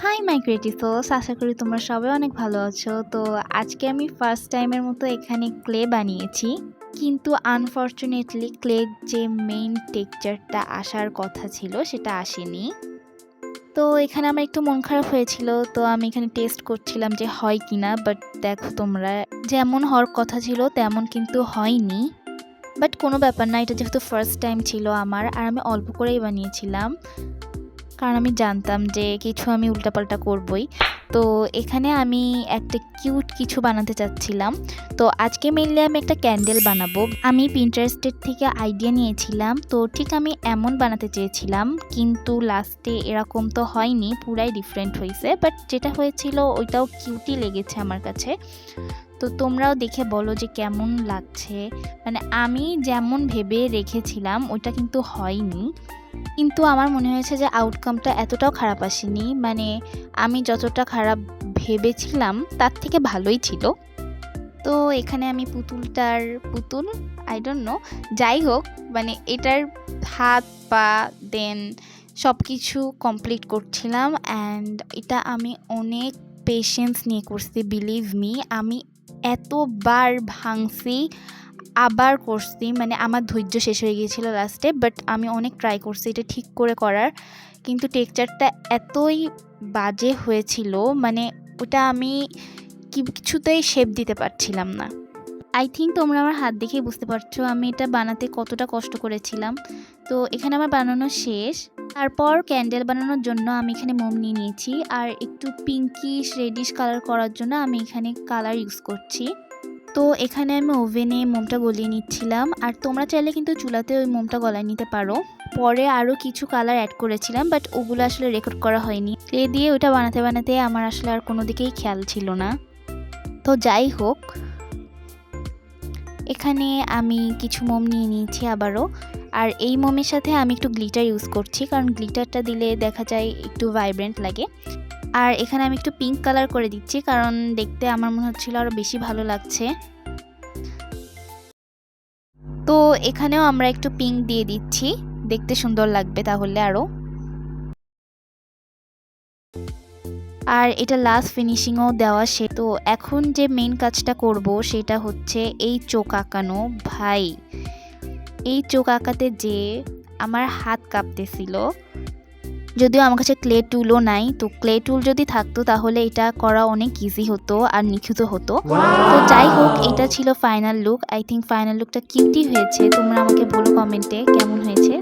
Hi my creative sols, আশা করি তোমরা সবাই অনেক ভালো আছো। তো আজকে আমি ফার্স্ট টাইমের মতো এখানে ক্লে বানিয়েছি, কিন্তু আনফর্চুনেটলি ক্লের যে মেইন টেক্সচারটা আসার কথা ছিল সেটা আসেনি। তো এখানে আমার একটু মন খারাপ হয়েছিল, তো আমি এখানে টেস্ট করছিলাম যে হয় কিনা। বাট দেখো তোমরা, যেমন হওয়ার কথা ছিল তেমন কিন্তু হয়নি। বাট কোনো ব্যাপার না, এটা যেহেতু ফার্স্ট টাইম ছিল আমার, আর আমি অল্প করেই বানিয়েছিলাম কারণ আমি জানতাম যে কিছু আমি উল্টাপাল্টা করবই। তো এখানে আমি একটা কিউট কিছু বানাতে চাচ্ছিলাম। তো আজকে মেনলি আমি একটা ক্যান্ডেল বানাবো। আমি পিন্টারেস্টের থেকে আইডিয়া নিয়েছিলাম, তো ঠিক আমি এমন বানাতে চেয়েছিলাম, কিন্তু লাস্টে এরকম তো হয়নি, পুরাই ডিফারেন্ট হয়েছে। বাট যেটা হয়েছিল ওইটাও কিউটই লেগেছে আমার কাছে। তো তোমরাও দেখে বলো যে কেমন লাগছে। মানে আমি যেমন ভেবে রেখেছিলাম ওইটা কিন্তু হয়নি, কিন্তু আমার মনে হয়েছে যে আউটকামটা এতটাও খারাপ আসেনি। মানে আমি যতটা খারাপ ভেবেছিলাম তার থেকে ভালোই ছিল। তো এখানে আমি পুতুল আই ডোন্ট নো, যাই হোক, মানে এটার হাত পা দেন সব কিছু কমপ্লিট করছিলাম। অ্যান্ড এটা আমি অনেক পেশেন্স নিয়ে করছি, বিলিভ মি। আমি এতবার ভাঙছি, আবার করছি, মানে আমার ধৈর্য শেষ হয়ে গিয়েছিল লাস্টে। বাট আমি অনেক ট্রাই করছি এটা ঠিক করে করার, কিন্তু টেক্সচারটা এতই বাজে হয়েছিল, মানে ওটা আমি কিছুতেই শেপ দিতে পারছিলাম না। আই থিঙ্ক তোমরা আমার হাত দেখেই বুঝতে পারছো আমি এটা বানাতে কতটা কষ্ট করেছিলাম। তো এখানে আমার বানানো শেষ। তারপর ক্যান্ডেল বানানোর জন্য আমি এখানে মোম নিয়ে নিয়েছি, আর একটু পিঙ্কিশ রেডিশ কালার করার জন্য আমি এখানে কালার ইউজ করছি। তো এখানে আমি ওভেনে মোমটা গলিয়ে নিচ্ছিলাম, আর তোমরা চাইলে কিন্তু চুলাতে ওই মোমটা গলায় নিতে পারো। পরে আরও কিছু কালার অ্যাড করেছিলাম, বাট ওগুলো আসলে রেকর্ড করা হয়নি। ক্লে দিয়ে ওটা বানাতে বানাতে আমার আসলে আর কোনো দিকেই খেয়াল ছিল না। তো যাই হোক, এখানে আমি কিছু মোম নিয়ে নিয়েছি আবারও, আর এই মোমের সাথে আমি একটু গ্লিটার ইউজ করছি, কারণ গ্লিটারটা দিলে দেখা যায় একটু ভাইব্রেন্ট লাগে। আর এখানে আমি একটু পিঙ্ক কালার করে দিচ্ছি, কারণ দেখতে আমার মনে হচ্ছিল আরও বেশি ভালো লাগছে। তো এখানেও আমরা একটু পিঙ্ক দিয়ে দিচ্ছি, দেখতে সুন্দর লাগবে তাহলে আরও। আর এটা লাস্ট ফিনিশিংও দেওয়া শেষ। তো এখন যে মেইন কাজটা করব সেটা হচ্ছে এই চোখ আঁকানো। ভাই, এই চোখ আঁকাতে যে আমার হাত কাঁপতেছিল। যদিও আমার কাছে ক্লে টুলও নাই, তো ক্লে টুল যদি থাকতো তাহলে এটা করা অনেক ইজি হতো আর নিখুঁত হতো। তো যাই হোক, এটা ছিল final look. I think final লুকটা কিউটই হয়েছে। তোমরা আমাকে বলো কমেন্টে কেমন হয়েছে।